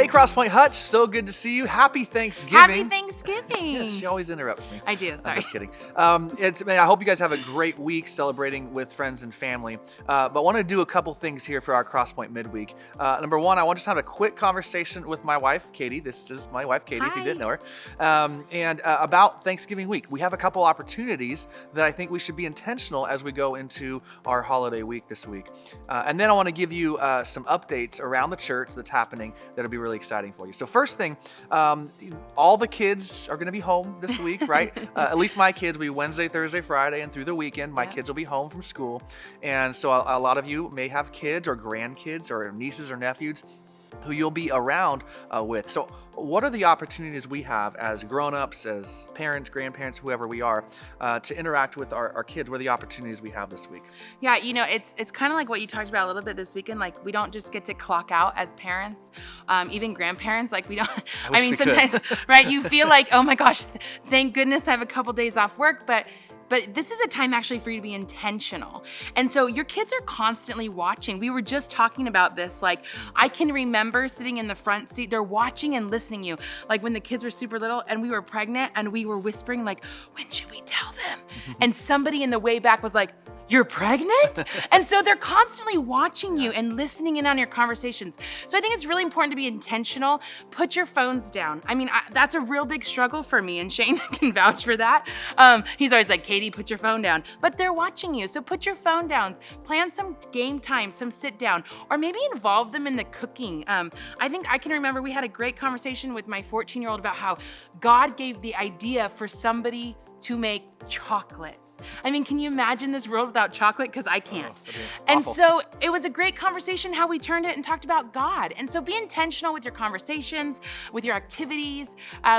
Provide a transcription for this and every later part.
Hey, CrossPoint Hutch, so good to see you. Happy Thanksgiving. Happy Thanksgiving. Yes, she always interrupts me. I do, sorry. I'm just kidding. I hope you guys have a great week celebrating with friends and family. But I want to do a couple things here for our CrossPoint midweek. Number one, I want to just have a quick conversation with my wife, Katie. This is my wife, Katie, if you didn't know her. About Thanksgiving week. We have a couple opportunities that I think we should be intentional as we go into our holiday week this week. And then I want to give you some updates around the church that's happening that'll be really exciting for you. So first thing, all the kids are going to be home this week, right? At least my kids will be Wednesday, Thursday, Friday, and through the weekend. My kids will be home from school. And so a lot of you may have kids or grandkids or nieces or nephews who you'll be around with. So what are the opportunities we have as grown-ups, as parents, grandparents, whoever we are, to interact with our kids? What are the opportunities we have this week? Yeah, it's kind of like what you talked about a little bit this weekend. Like, we don't just get to clock out as parents, even grandparents. Like, we don't, I mean, sometimes, right, you feel like, oh my gosh, thank goodness I have a couple days off work, but this is a time actually for you to be intentional. And so your kids are constantly watching. We were just talking about this. Like, I can remember sitting in the front seat, they're watching and listening to you. Like when the kids were super little and we were pregnant and we were whispering like, when should we tell them? And somebody in the way back was like, you're pregnant? And so they're constantly watching you and listening in on your conversations. So I think it's really important to be intentional. Put your phones down. I mean, that's a real big struggle for me, and Shane can vouch for that. He's always like, Katie, put your phone down. But they're watching you, so put your phone down. Plan some game time, some sit down, or maybe involve them in the cooking. I think I can remember we had a great conversation with my 14-year-old about how God gave the idea for somebody to make chocolate. I mean, can you imagine this world without chocolate? Because I can't. And so it was a great conversation how we turned it and talked about God. And so be intentional with your conversations, with your activities,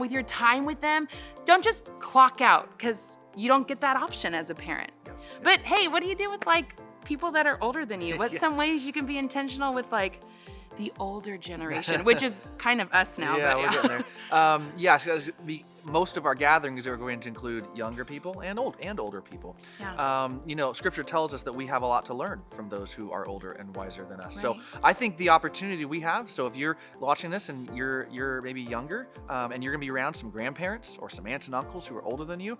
with your time with them. Don't just clock out, because you don't get that option as a parent. But hey, what do you do with like people that are older than you? What's some ways you can be intentional with like the older generation, which is kind of us now. We're getting there. So most of our gatherings are going to include younger people and older people. Scripture tells us that we have a lot to learn from those who are older and wiser than us. Right. So I think the opportunity we have, so if you're watching this and you're maybe younger and you're gonna be around some grandparents or some aunts and uncles who are older than you,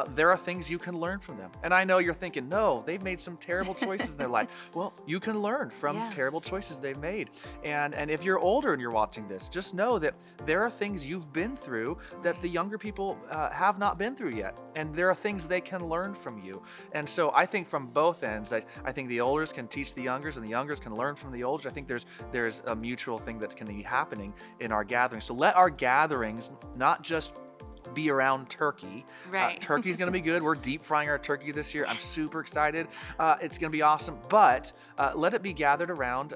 there are things you can learn from them. And I know you're thinking, no, they've made some terrible choices in their life. Well, you can learn from terrible choices they've made. And if you're older and you're watching this, just know that there are things you've been through that the younger people have not been through yet. And there are things they can learn from you. And so I think from both ends, I think the elders can teach the youngers and the youngers can learn from the elders. I think there's a mutual thing that's going to be happening in our gatherings. So let our gatherings not just be around turkey. Right. Turkey's going to be good. We're deep frying our turkey this year. I'm super excited. It's going to be awesome. But let it be gathered around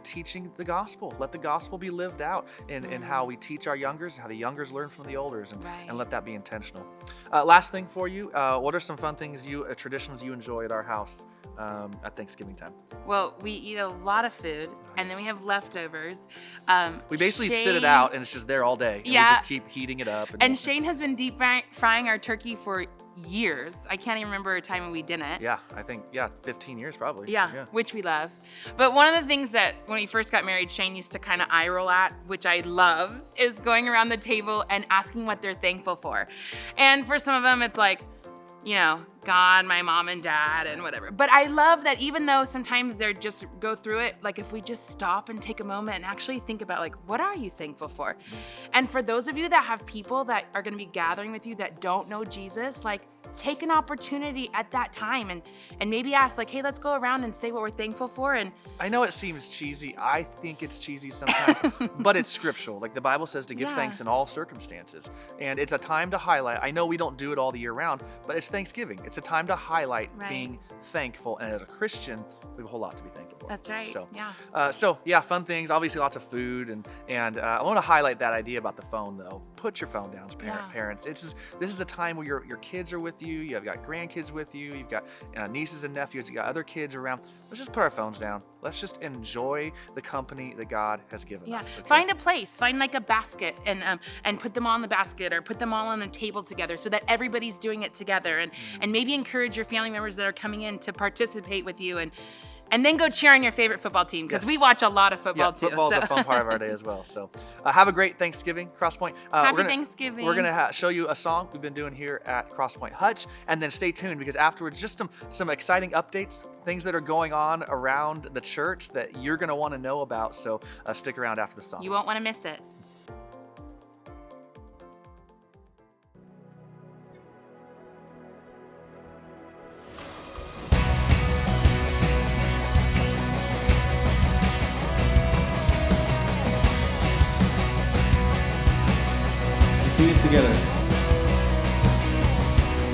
teaching the gospel. Let the gospel be lived out in how we teach our youngers, how the youngers learn from the elders, and let that be intentional. Last thing for you, what are some fun things traditions you enjoy at our house at Thanksgiving time? Well, we eat a lot of food, and then we have leftovers. We basically sit it out, and it's just there all day. And we just keep heating it up. And Shane has been deep frying our turkey for years. I can't even remember a time when we didn't. Yeah, I think, 15 years probably. Yeah, which we love. But one of the things that when we first got married, Shane used to kind of eye roll at, which I love, is going around the table and asking what they're thankful for. And for some of them, it's like, God, my mom and dad, and whatever. But I love that even though sometimes they're just go through it, like if we just stop and take a moment and actually think about like, what are you thankful for? And for those of you that have people that are gonna be gathering with you that don't know Jesus, like take an opportunity at that time and maybe ask like, hey, let's go around and say what we're thankful for. And I know it seems cheesy. I think it's cheesy sometimes, but it's scriptural. Like the Bible says to give thanks in all circumstances. And it's a time to highlight. I know we don't do it all the year round, but it's Thanksgiving. It's a time to highlight being thankful. And as a Christian, we have a whole lot to be thankful for. That's right. So, fun things, obviously lots of food. And I want to highlight that idea about the phone though. Put your phone down as parents. This is a time where your kids are with you. You've got grandkids with you. You've got nieces and nephews. You've got other kids around. Let's just put our phones down. Let's just enjoy the company that God has given us. Okay? Find a place. Find like a basket and put them all in the basket or put them all on the table together so that everybody's doing it together. And maybe encourage your family members that are coming in to participate with you. And And then go cheer on your favorite football team, because we watch a lot of football too. Football's a fun part of our day as well. So have a great Thanksgiving, CrossPoint. Happy Thanksgiving. We're going to show you a song we've been doing here at CrossPoint Hutch, and then stay tuned, because afterwards, just some exciting updates, things that are going on around the church that you're going to want to know about. So stick around after the song. You won't want to miss it. Sing this together.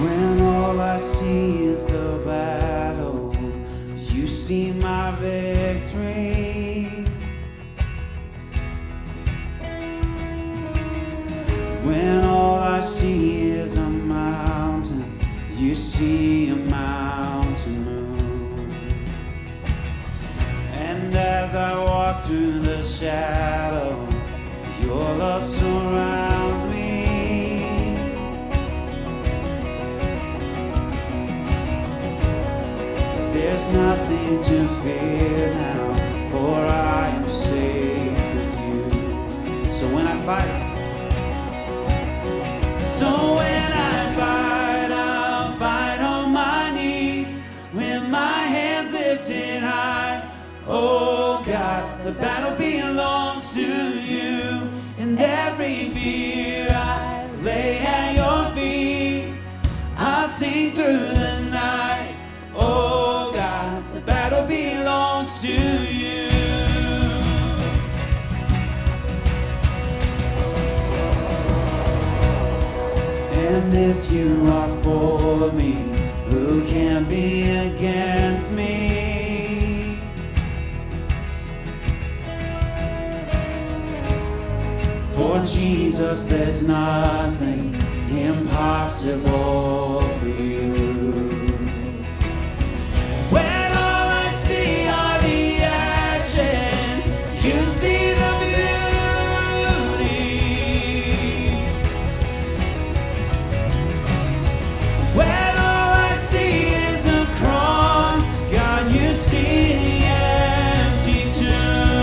When all I see is the battle, you see my victory. When all I see is a mountain, you see a mountain move. And as I walk through the shadow, your love surrounds me. There's nothing to fear now, for I am safe with you. So when I fight, I'll fight on my knees with my hands lifted high. Oh God, the battle belongs to you, and every fear I lay at your feet. I'll sing through the night. Oh God, the battle belongs to you. And if you are for me, who can be against me? For Jesus, there's nothing impossible for you. When all I see are the ashes, you see the beauty. When all I see is a cross, God, you see the empty tomb.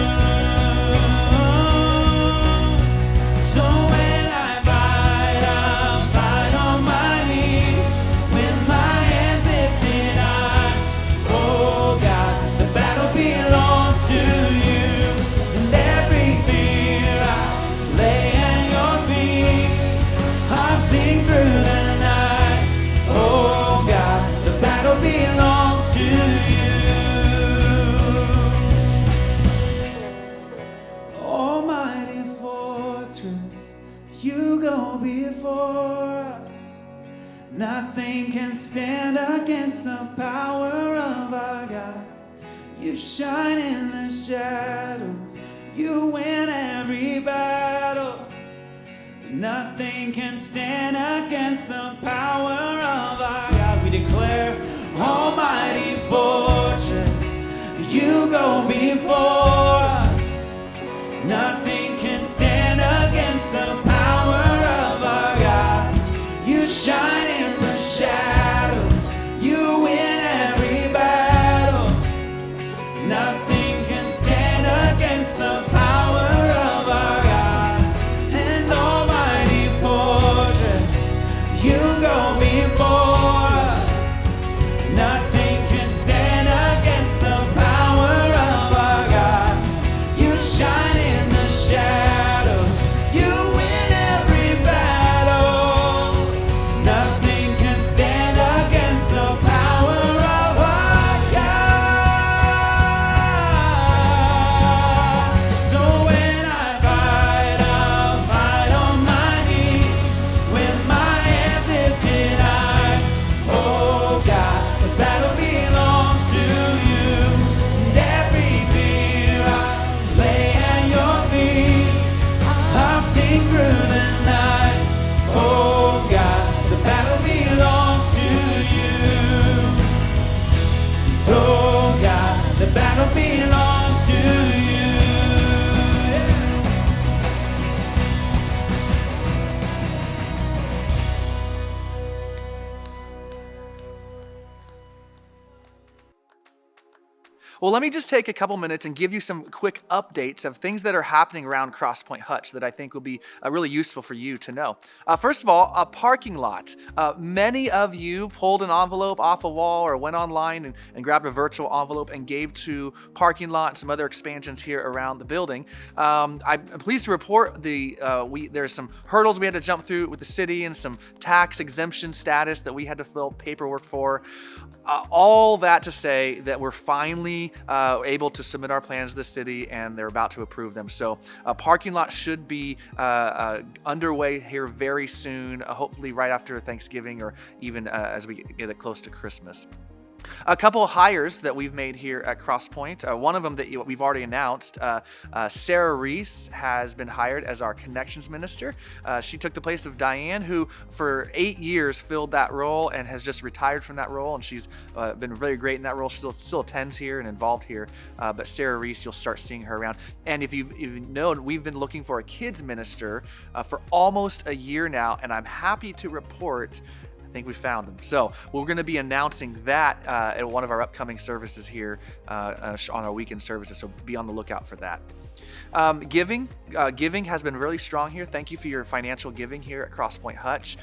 So when I fight, I'll fight on my knees with my hands lifted high. Oh God, the battle belongs to you, and every fear I lay at your feet. I'll sing through the night. Oh God, the battle belongs to you. Almighty fortress, you go before us. Nothing can stand against the power of our God. You shine in the shadows, you win every battle. Nothing can stand against the power of our God. We declare, Almighty fortress, you go before us. Nothing can stand against the power of our God. You shine in the shadows, you win every battle. Nothing can stand against the power of our God. And Almighty fortress, you go before us. Nothing can stand against the power of our God. Well, let me just take a couple minutes and give you some quick updates of things that are happening around CrossPoint Hutch that I think will be really useful for you to know. First of all, a parking lot. Many of you pulled an envelope off a wall or went online and grabbed a virtual envelope and gave to parking lot and some other expansions here around the building. I'm pleased to report there's some hurdles we had to jump through with the city and some tax exemption status that we had to fill paperwork for. All that to say that we're finally able to submit our plans to the city, and they're about to approve them. So parking lot should be underway here very soon, hopefully right after Thanksgiving or even as we get it close to Christmas. A couple of hires that we've made here at CrossPoint. One of them that we've already announced, Sarah Reese has been hired as our connections minister. She took the place of Diane, who for 8 years filled that role and has just retired from that role, and she's been really great in that role. She still attends here and involved here, but Sarah Reese, you'll start seeing her around. And if you know, we've been looking for a kids minister for almost a year now, and I'm happy to report I think we found them. So we're going to be announcing that at one of our upcoming services here on our weekend services. So be on the lookout for that. Giving has been really strong here. Thank you for your financial giving here at CrossPoint Hutch.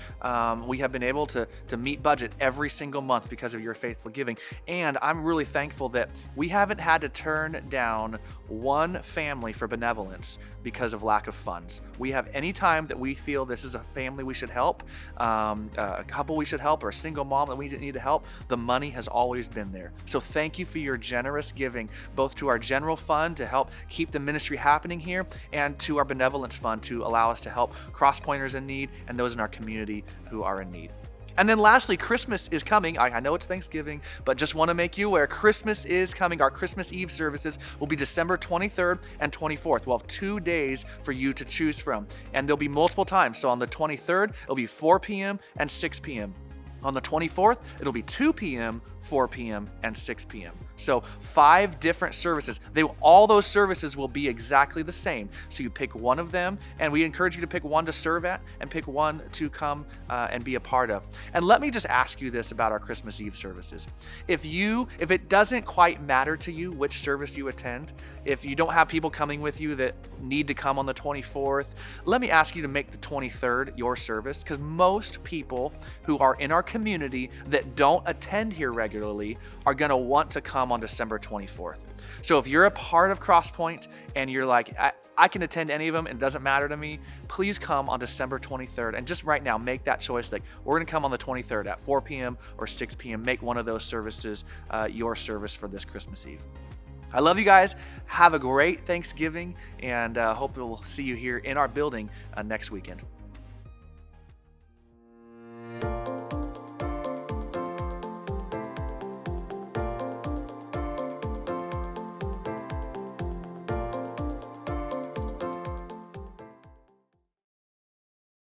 We have been able to meet budget every single month because of your faithful giving. And I'm really thankful that we haven't had to turn down one family for benevolence because of lack of funds. We have any time that we feel this is a family we should help, a couple we should help, or a single mom that we need to help, the money has always been there. So thank you for your generous giving, both to our general fund to help keep the ministry happening here, and to our benevolence fund to allow us to help cross-pointers in need and those in our community who are in need. And then lastly, Christmas is coming. I know it's Thanksgiving, but just want to make you aware, Christmas is coming. Our Christmas Eve services will be December 23rd and 24th. We'll have 2 days for you to choose from, and there'll be multiple times. So on the 23rd, it'll be 4 p.m. and 6 p.m. On the 24th, it'll be 2 p.m., 4 p.m., and 6 p.m. So 5 different services. All those services will be exactly the same. So you pick one of them, and we encourage you to pick one to serve at and pick one to come and be a part of. And let me just ask you this about our Christmas Eve services. If it doesn't quite matter to you which service you attend, if you don't have people coming with you that need to come on the 24th, let me ask you to make the 23rd your service, because most people who are in our community that don't attend here regularly are going to want to come on December 24th. So if you're a part of CrossPoint and you're like, I can attend any of them and it doesn't matter to me, please come on December 23rd. And just right now, make that choice. Like, we're going to come on the 23rd at 4 p.m. or 6 p.m. Make one of those services your service for this Christmas Eve. I love you guys. Have a great Thanksgiving, and hope we'll see you here in our building next weekend.